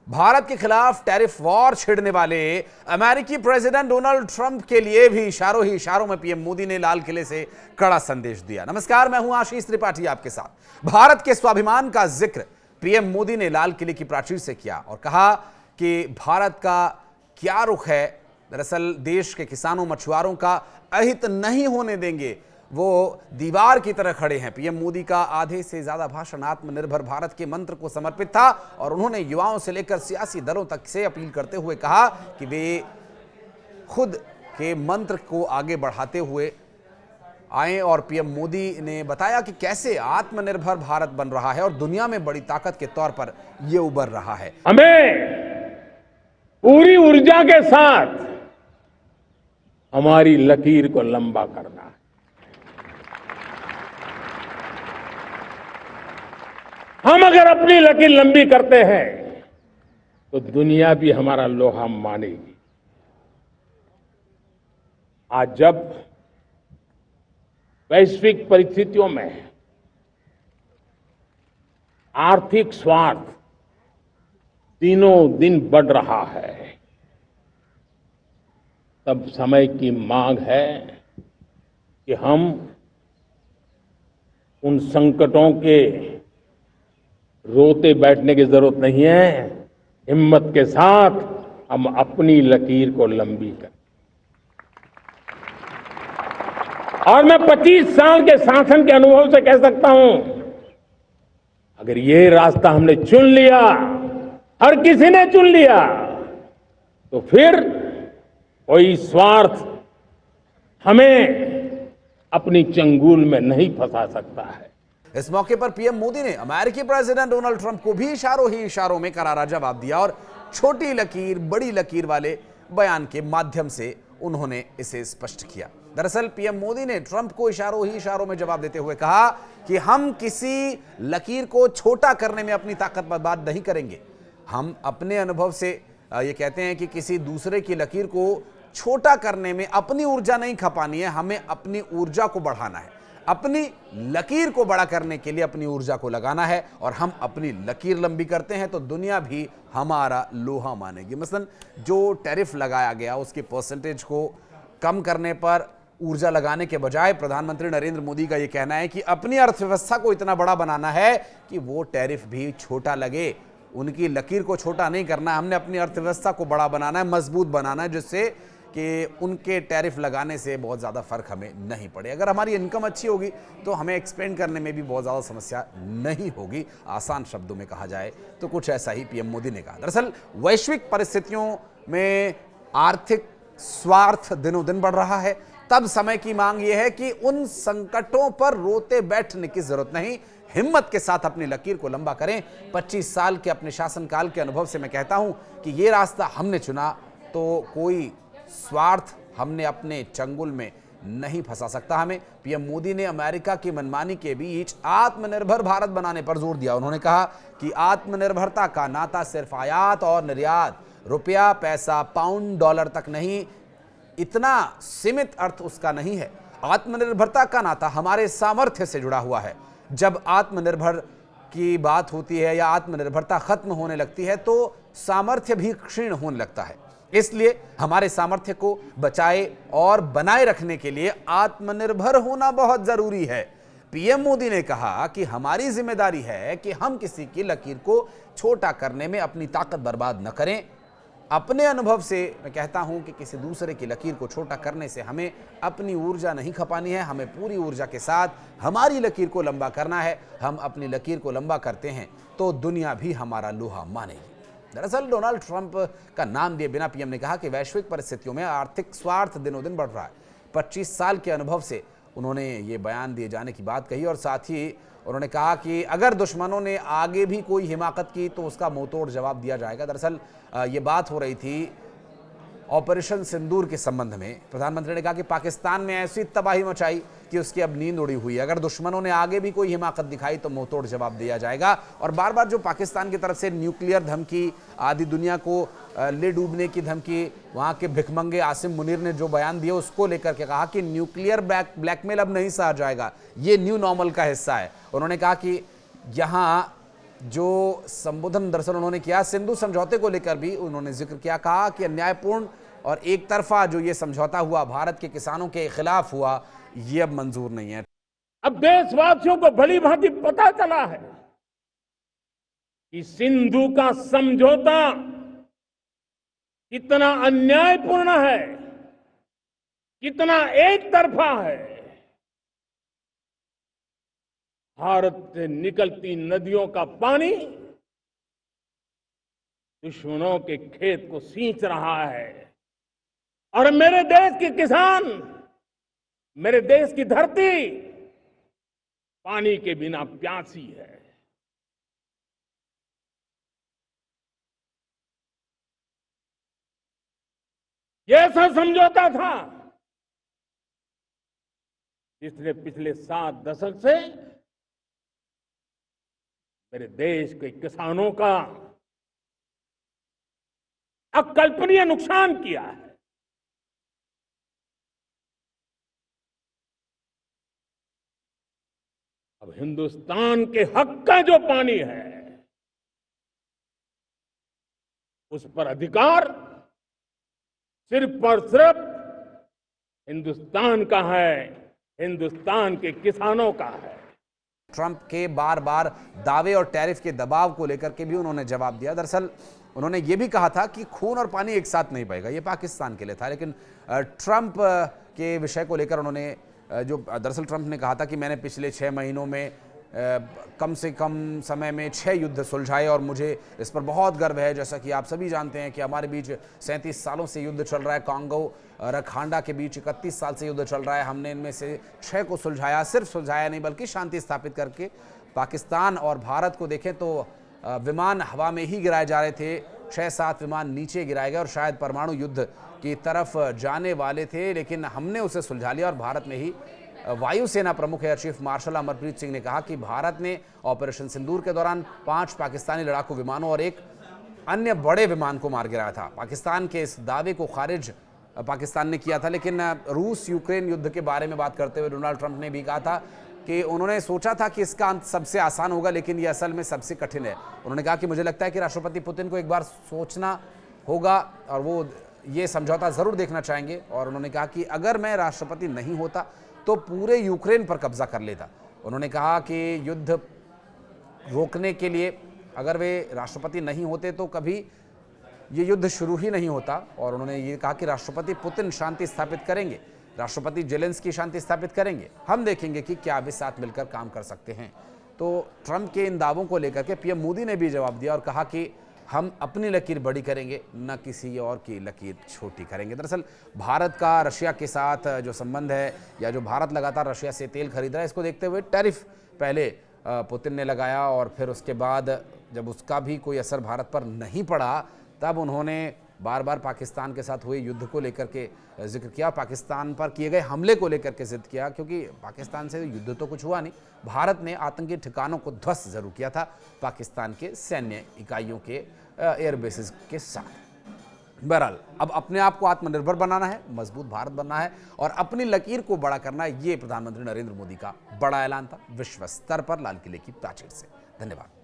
भारत के खिलाफ tariff war छिड़ने वाले अमेरिकी प्रेसिडेंट डोनाल्ड ट्रंप के लिए भी इशारों ही इशारों में पीएम मोदी ने लाल किले से कड़ा संदेश दिया। नमस्कार, मैं हूं आशीष त्रिपाठी आपके साथ। भारत के स्वाभिमान का जिक्र पीएम मोदी ने लाल किले की प्राचीर से किया और कहा कि भारत का क्या रुख है। दरअसल देश के किसानों मछुआरों का अहित नहीं होने देंगे, वो दीवार की तरह खड़े हैं। पीएम मोदी का आधे से ज्यादा भाषण आत्मनिर्भर भारत के मंत्र को समर्पित था और उन्होंने युवाओं से लेकर सियासी दलों तक से अपील करते हुए कहा कि वे खुद के मंत्र को आगे बढ़ाते हुए आए। और पीएम मोदी ने बताया कि कैसे आत्मनिर्भर भारत बन रहा है और दुनिया में बड़ी ताकत के तौर पर यह उभर रहा है। हमें पूरी ऊर्जा के साथ हमारी लकीर को लंबा करना है। हम अगर अपनी लकीर लंबी करते हैं तो दुनिया भी हमारा लोहा मानेगी। आज जब वैश्विक परिस्थितियों में आर्थिक स्वार्थ दिनों दिन बढ़ रहा है, तब समय की मांग है कि हम उन संकटों के रोते बैठने की जरूरत नहीं है। हिम्मत के साथ हम अपनी लकीर को लंबी करें। और मैं 25 साल के शासन के अनुभव से कह सकता हूं, अगर ये रास्ता हमने चुन लिया, हर किसी ने चुन लिया, तो फिर कोई स्वार्थ हमें अपनी चंगुल में नहीं फंसा सकता है। इस मौके पर पीएम मोदी ने अमेरिकी प्रेसिडेंट डोनाल्ड ट्रंप को भी इशारों ही इशारों में करारा जवाब दिया और छोटी लकीर बड़ी लकीर वाले बयान के माध्यम से उन्होंने इसे स्पष्ट किया। दरअसल पीएम मोदी ने ट्रंप को इशारों ही इशारों में जवाब देते हुए कहा कि हम किसी लकीर को छोटा करने में अपनी ताकत बर्बाद नहीं करेंगे। हम अपने अनुभव से ये कहते हैं कि किसी दूसरे की लकीर को छोटा करने में अपनी ऊर्जा नहीं खपानी है, हमें अपनी ऊर्जा को बढ़ाना है। अपनी लकीर को बड़ा करने के लिए अपनी ऊर्जा को लगाना है और हम अपनी लकीर लंबी करते हैं तो दुनिया भी हमारा लोहा मानेगी। मसलन जो टैरिफ लगाया गया उसके परसेंटेज को कम करने पर ऊर्जा लगाने के बजाय प्रधानमंत्री नरेंद्र मोदी का यह कहना है कि अपनी अर्थव्यवस्था को इतना बड़ा बनाना है कि वो टैरिफ भी छोटा लगे। उनकी लकीर को छोटा नहीं करना है, हमने अपनी अर्थव्यवस्था को बड़ा बनाना है, मजबूत बनाना है, जिससे कि उनके टैरिफ लगाने से बहुत ज़्यादा फर्क हमें नहीं पड़े। अगर हमारी इनकम अच्छी होगी तो हमें एक्सपेंड करने में भी बहुत ज़्यादा समस्या नहीं होगी। आसान शब्दों में कहा जाए तो कुछ ऐसा ही पीएम मोदी ने कहा। दरअसल वैश्विक परिस्थितियों में आर्थिक स्वार्थ दिनों दिन बढ़ रहा है, तब समय की मांग यह है कि उन संकटों पर रोते बैठने की जरूरत नहीं, हिम्मत के साथ अपनी लकीर को लंबा करें। 25 साल के अपने शासनकाल के अनुभव से मैं कहता हूं कि ये रास्ता हमने चुना तो कोई स्वार्थ हमने अपने चंगुल में नहीं फंसा सकता हमें। पीएम मोदी ने अमेरिका की मनमानी के बीच आत्मनिर्भर भारत बनाने पर जोर दिया। उन्होंने कहा कि आत्मनिर्भरता का नाता सिर्फ आयात और निर्यात, रुपया पैसा पाउंड डॉलर तक नहीं, इतना सीमित अर्थ उसका नहीं है। आत्मनिर्भरता का नाता हमारे सामर्थ्य से जुड़ा हुआ है। जब आत्मनिर्भर की बात होती है या आत्मनिर्भरता खत्म होने लगती है तो सामर्थ्य भी क्षीण होने लगता है। इसलिए हमारे सामर्थ्य को बचाए और बनाए रखने के लिए आत्मनिर्भर होना बहुत जरूरी है। पीएम मोदी ने कहा कि हमारी जिम्मेदारी है कि हम किसी की लकीर को छोटा करने में अपनी ताकत बर्बाद न करें। अपने अनुभव से मैं कहता हूं कि किसी दूसरे की लकीर को छोटा करने से हमें अपनी ऊर्जा नहीं खपानी है, हमें पूरी ऊर्जा के साथ हमारी लकीर को लंबा करना है। हम अपनी लकीर को लंबा करते हैं तो दुनिया भी हमारा लोहा मानेगी। दरअसल डोनाल्ड ट्रंप का नाम दिए बिना पीएम ने कहा कि वैश्विक परिस्थितियों में आर्थिक स्वार्थ दिनों दिन बढ़ रहा है। 25 साल के अनुभव से उन्होंने ये बयान दिए जाने की बात कही और साथ ही उन्होंने कहा कि अगर दुश्मनों ने आगे भी कोई हिमाकत की तो उसका मुंहतोड़ जवाब दिया जाएगा। दरअसल ये बात हो रही थी ऑपरेशन सिंदूर के संबंध में। प्रधानमंत्री ने कहा कि पाकिस्तान में ऐसी तबाही मचाई कि उसकी अब नींद उड़ी हुई है। अगर दुश्मनों ने आगे भी कोई हिमाकत दिखाई तो मुंहतोड़ जवाब दिया जाएगा। और बार बार जो पाकिस्तान की तरफ से न्यूक्लियर धमकी, आधी दुनिया को ले डूबने की धमकी, वहां के भिखमंगे आसिम मुनीर ने जो बयान दिया उसको लेकर के कहा कि न्यूक्लियर ब्लैकमेल अब नहीं सहा जाएगा, ये न्यू नॉर्मल का हिस्सा है। उन्होंने कहा कि यहाँ जो संबोधन दरअसल उन्होंने किया सिंधु समझौते को लेकर भी उन्होंने जिक्र किया, कहा कि अन्यायपूर्ण और एक तरफा जो ये समझौता हुआ भारत के किसानों के खिलाफ हुआ, ये अब मंजूर नहीं है। अब देशवासियों को भली भांति पता चला है कि सिंधु का समझौता कितना अन्यायपूर्ण है, कितना एक तरफा है। भारत से निकलती नदियों का पानी दुश्मनों के खेत को सींच रहा है और मेरे देश के किसान, मेरे देश की धरती पानी के बिना प्यासी है। ये ऐसा समझौता था जिसने पिछले 7 दशक से मेरे देश के किसानों का अकल्पनीय नुकसान किया है। अब हिंदुस्तान के हक का जो पानी है उस पर अधिकार सिर्फ और सिर्फ हिंदुस्तान का है, हिंदुस्तान के किसानों का है। ट्रंप के बार बार दावे और टैरिफ के दबाव को लेकर के भी उन्होंने जवाब दिया। दरअसल उन्होंने ये भी कहा था कि खून और पानी एक साथ नहीं बहेगा, ये पाकिस्तान के लिए था। लेकिन ट्रंप के विषय को लेकर उन्होंने दरअसल ट्रंप ने कहा था कि मैंने पिछले 6 महीनों में कम से कम समय में 6 युद्ध सुलझाए और मुझे इस पर बहुत गर्व है। जैसा कि आप सभी जानते हैं कि हमारे बीच 37 सालों से युद्ध चल रहा है, कांगो रखांडा के बीच 31 साल से युद्ध चल रहा है। हमने इनमें से 6 को सुलझाया, सिर्फ सुलझाया नहीं बल्कि शांति स्थापित करके। पाकिस्तान और भारत को देखें तो विमान हवा में ही गिराए जा रहे थे, 6-7 विमान नीचे गिराए गए और शायद परमाणु युद्ध की तरफ जाने वाले थे, लेकिन हमने उसे सुलझा लिया। और भारत में ही वायुसेना प्रमुख air chief marshal Amarpreet Singh ने कहा कि भारत ने ऑपरेशन सिंदूर के दौरान 5 पाकिस्तानी लड़ाकू विमानों और एक अन्य बड़े विमान को मार गिराया था। पाकिस्तान के इस दावे को खारिज पाकिस्तान ने किया था। लेकिन रूस यूक्रेन युद्ध के बारे में बात करते हुए डोनाल्ड ट्रंप ने भी कहा था कि उन्होंने सोचा था कि इसका अंत सबसे आसान होगा, लेकिन यह असल में सबसे कठिन है। उन्होंने कहा कि मुझे लगता है कि राष्ट्रपति पुतिन को एक बार सोचना होगा और वो ये समझौता ज़रूर देखना चाहेंगे। और उन्होंने कहा कि अगर मैं राष्ट्रपति नहीं होता तो पूरे यूक्रेन पर कब्जा कर लेता। उन्होंने कहा कि युद्ध रोकने के लिए अगर वे राष्ट्रपति नहीं होते तो कभी ये युद्ध शुरू ही नहीं होता। और उन्होंने ये कहा कि राष्ट्रपति पुतिन शांति स्थापित करेंगे, राष्ट्रपति जेलेंस्की शांति स्थापित करेंगे, हम देखेंगे कि क्या वे साथ मिलकर काम कर सकते हैं। तो ट्रंप के इन दावों को लेकर के पीएम मोदी ने भी जवाब दिया और कहा कि हम अपनी लकीर बड़ी करेंगे, न किसी और की लकीर छोटी करेंगे। दरअसल भारत का रशिया के साथ जो संबंध है या जो भारत लगातार रशिया से तेल खरीद रहा है, इसको देखते हुए टैरिफ पहले पुतिन ने लगाया और फिर उसके बाद जब उसका भी कोई असर भारत पर नहीं पड़ा तब उन्होंने बार बार पाकिस्तान के साथ हुए युद्ध को लेकर के जिक्र किया, पाकिस्तान पर किए गए हमले को लेकर के जिद किया। क्योंकि पाकिस्तान से युद्ध तो कुछ हुआ नहीं, भारत ने आतंकी ठिकानों को ध्वस्त जरूर किया था पाकिस्तान के सैन्य इकाइयों के एयर बेसिस के साथ। बहरहाल अब अपने आप को आत्मनिर्भर बनाना है, मजबूत भारत बनना है और अपनी लकीर को बड़ा करना है। ये प्रधानमंत्री नरेंद्र मोदी का बड़ा ऐलान था विश्व स्तर पर लाल किले की प्राचीर से। धन्यवाद।